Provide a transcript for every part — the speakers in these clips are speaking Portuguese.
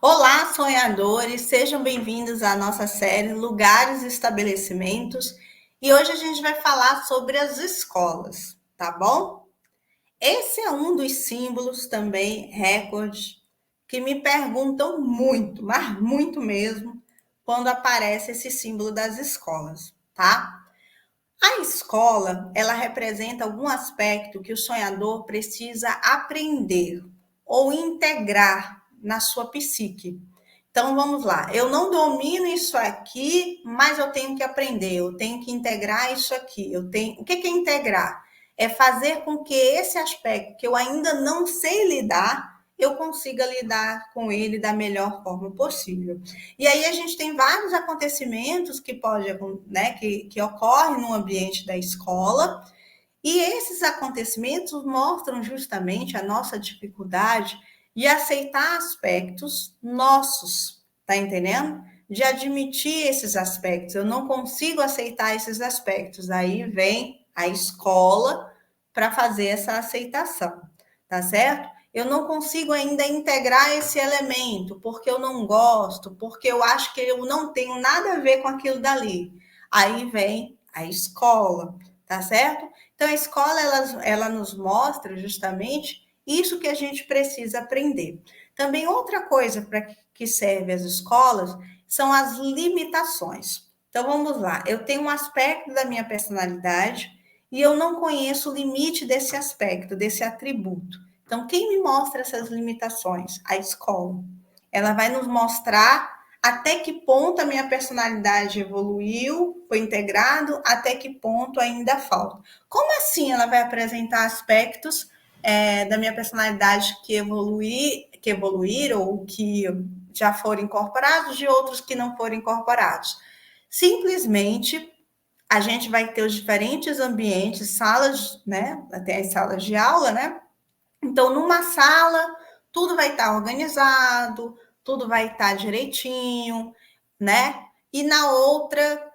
Olá, sonhadores, sejam bem-vindos à nossa série Lugares e Estabelecimentos. E hoje a gente vai falar sobre as escolas, tá bom? Esse é um dos símbolos também, recorde, que me perguntam muito, mas muito mesmo, quando aparece esse símbolo das escolas, tá? A escola, ela representa algum aspecto que o sonhador precisa aprender ou integrar na sua psique. Então vamos lá. Eu não domino isso aqui, mas eu tenho que aprender, eu tenho que integrar isso aqui. O que é integrar? É fazer com que esse aspecto que eu ainda não sei lidar, eu consiga lidar com ele da melhor forma possível. E aí a gente tem vários acontecimentos que né, que ocorrem no ambiente da escola, e esses acontecimentos mostram justamente a nossa dificuldade de aceitar aspectos nossos, tá entendendo? De admitir esses aspectos. Eu não consigo aceitar esses aspectos. Aí vem a escola para fazer essa aceitação, tá certo? Eu não consigo ainda integrar esse elemento, porque eu não gosto, porque eu acho que eu não tenho nada a ver com aquilo dali. Aí vem a escola, tá certo? Então, a escola, ela nos mostra justamente isso que a gente precisa aprender. Também outra coisa para que serve as escolas são as limitações. Então, vamos lá. Eu tenho um aspecto da minha personalidade e eu não conheço o limite desse aspecto, desse atributo. Então, quem me mostra essas limitações? A escola. Ela vai nos mostrar até que ponto a minha personalidade evoluiu, foi integrado, até que ponto ainda falta. Como assim ela vai apresentar aspectos da minha personalidade que evoluíram ou que já foram incorporados, de outros que não foram incorporados? Simplesmente a gente vai ter os diferentes ambientes, salas, né? Até as salas de aula, né? Então, numa sala, tudo vai estar organizado, tudo vai estar direitinho, né? E na outra,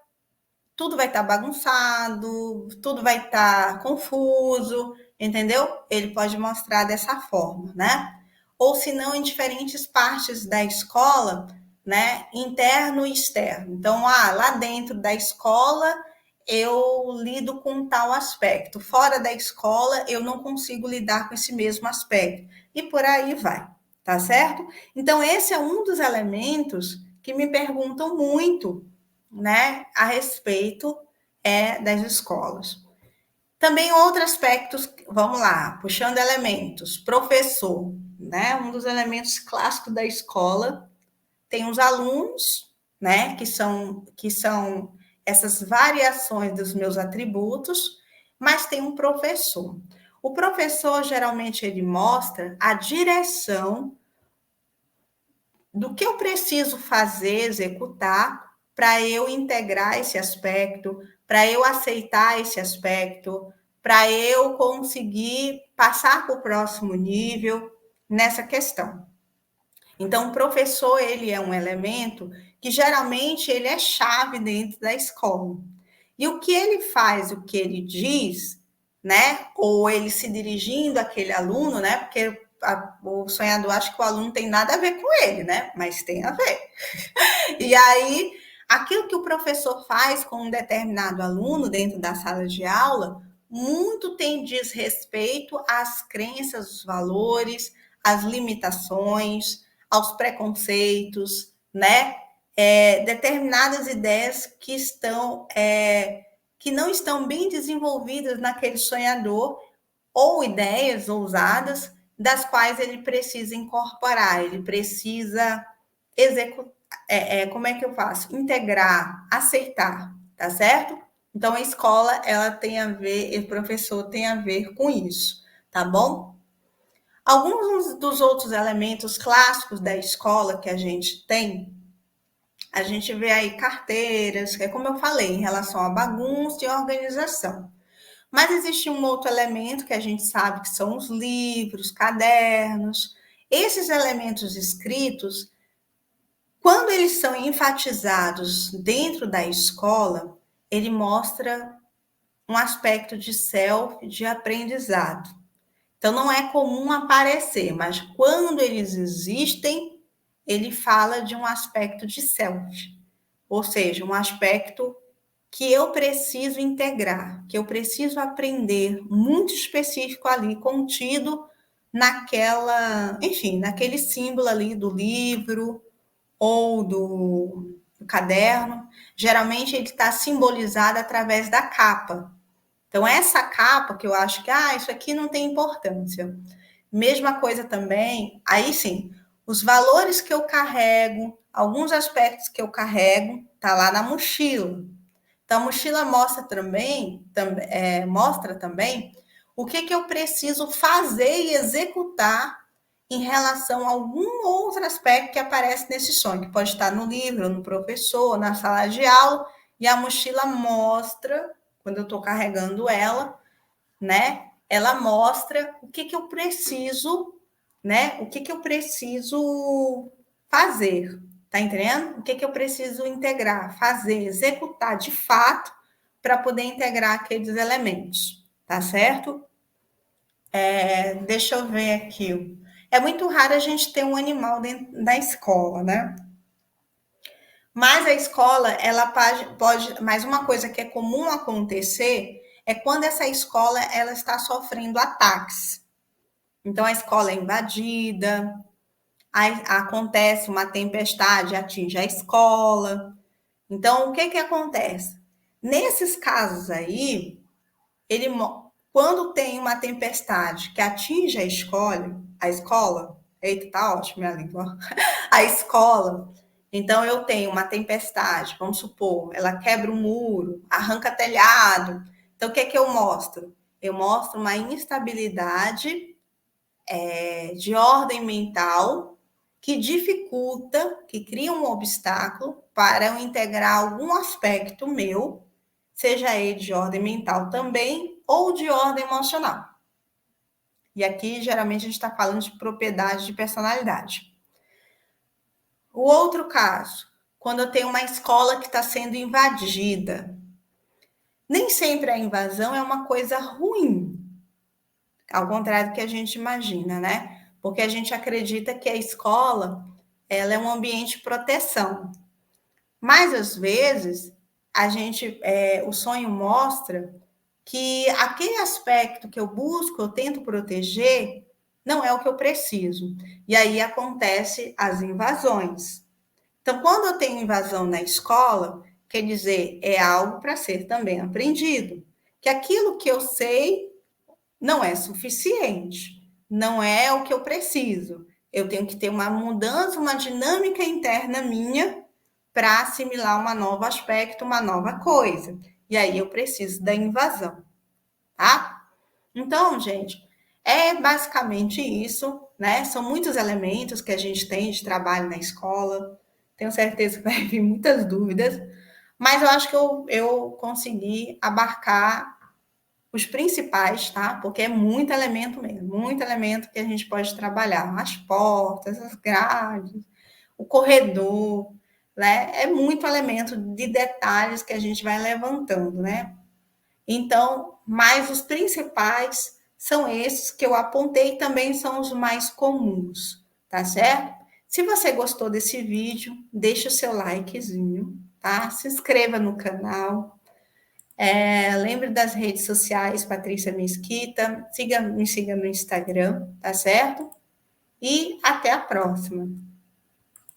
tudo vai estar bagunçado, tudo vai estar confuso, entendeu? Ele pode mostrar dessa forma, né? Ou se não, em diferentes partes da escola, né? Interno e externo. Então, lá dentro da escola eu lido com tal aspecto. Fora da escola, eu não consigo lidar com esse mesmo aspecto. E por aí vai, tá certo? Então, esse é um dos elementos que me perguntam muito, né, a respeito das escolas. Também outros aspectos, vamos lá, puxando elementos, professor, né, um dos elementos clássicos da escola, tem os alunos, né, que são essas variações dos meus atributos, mas tem um professor. O professor, geralmente, ele mostra a direção do que eu preciso fazer, executar, para eu integrar esse aspecto, para eu aceitar esse aspecto, para eu conseguir passar para o próximo nível nessa questão. Então, o professor, ele é um elemento que geralmente ele é chave dentro da escola. E o que ele faz, o que ele diz, né? Ou ele se dirigindo àquele aluno, né? Porque o sonhador acha que o aluno tem nada a ver com ele, né? Mas tem a ver. E aí, aquilo que o professor faz com um determinado aluno dentro da sala de aula, muito tem diz respeito às crenças, os valores, às limitações, aos preconceitos, né? Determinadas ideias que não estão bem desenvolvidas naquele sonhador, ou ideias ousadas das quais ele precisa incorporar, ele precisa executar. Como é que eu faço? Integrar, aceitar, tá certo? Então a escola ela tem a ver, o professor tem a ver com isso, tá bom? Alguns dos outros elementos clássicos da escola que a gente vê aí carteiras, que é como eu falei, em relação à bagunça e organização. Mas existe um outro elemento que a gente sabe que são os livros, cadernos. Esses elementos escritos, quando eles são enfatizados dentro da escola, ele mostra um aspecto de self, de aprendizado. Então, não é comum aparecer, mas quando eles existem, ele fala de um aspecto de self, ou seja, um aspecto que eu preciso integrar, que eu preciso aprender, muito específico ali, contido naquela, enfim, naquele símbolo ali do livro ou do caderno. Geralmente ele está simbolizado através da capa. Então, essa capa que eu acho que, isso aqui não tem importância. Mesma coisa também, aí sim, os valores que eu carrego, alguns aspectos que eu carrego, tá lá na mochila. Então, a mochila mostra também o que eu preciso fazer e executar em relação a algum outro aspecto que aparece nesse sonho, que pode estar no livro, no professor, na sala de aula, e a mochila mostra, quando eu estou carregando ela, né? Ela mostra o que eu preciso, né? O que eu preciso fazer, tá entendendo? O que eu preciso integrar, fazer, executar de fato para poder integrar aqueles elementos, tá certo? Deixa eu ver aqui. É muito raro a gente ter um animal dentro da escola, né? Mas a escola, ela pode, mas uma coisa que é comum acontecer é quando essa escola ela está sofrendo ataques. Então a escola é invadida, acontece uma tempestade, atinge a escola. Então o que acontece? Nesses casos aí, quando tem uma tempestade que atinge a escola, eita, tá ótimo minha língua, a escola, então eu tenho uma tempestade, vamos supor, ela quebra o muro, arranca telhado. Então o que eu mostro? Eu mostro uma instabilidade de ordem mental que dificulta, que cria um obstáculo para eu integrar algum aspecto meu, seja ele de ordem mental também ou de ordem emocional. E aqui, geralmente, a gente está falando de propriedade de personalidade. O outro caso, quando eu tenho uma escola que está sendo invadida. Nem sempre a invasão é uma coisa ruim, ao contrário do que a gente imagina, né? Porque a gente acredita que a escola ela é um ambiente de proteção. Mas, às vezes, o sonho mostra que aquele aspecto que eu busco, eu tento proteger, não é o que eu preciso. E aí acontece as invasões. Então, quando eu tenho invasão na escola, quer dizer, é algo para ser também aprendido. Que aquilo que eu sei não é suficiente, não é o que eu preciso. Eu tenho que ter uma mudança, uma dinâmica interna minha para assimilar um novo aspecto, uma nova coisa. E aí eu preciso da invasão, tá? Então, gente, é basicamente isso, né? São muitos elementos que a gente tem de trabalho na escola. Tenho certeza que vai vir muitas dúvidas, mas eu acho que eu consegui abarcar os principais, tá? Porque é muito elemento mesmo, muito elemento que a gente pode trabalhar. As portas, as grades, o corredor, né? É muito elemento de detalhes que a gente vai levantando, né? Então, mas os principais são esses que eu apontei, também são os mais comuns, tá certo? Se você gostou desse vídeo, deixa o seu likezinho, tá? Se inscreva no canal. Lembre das redes sociais, Patrícia Mesquita. Me siga no Instagram, tá certo? E até a próxima.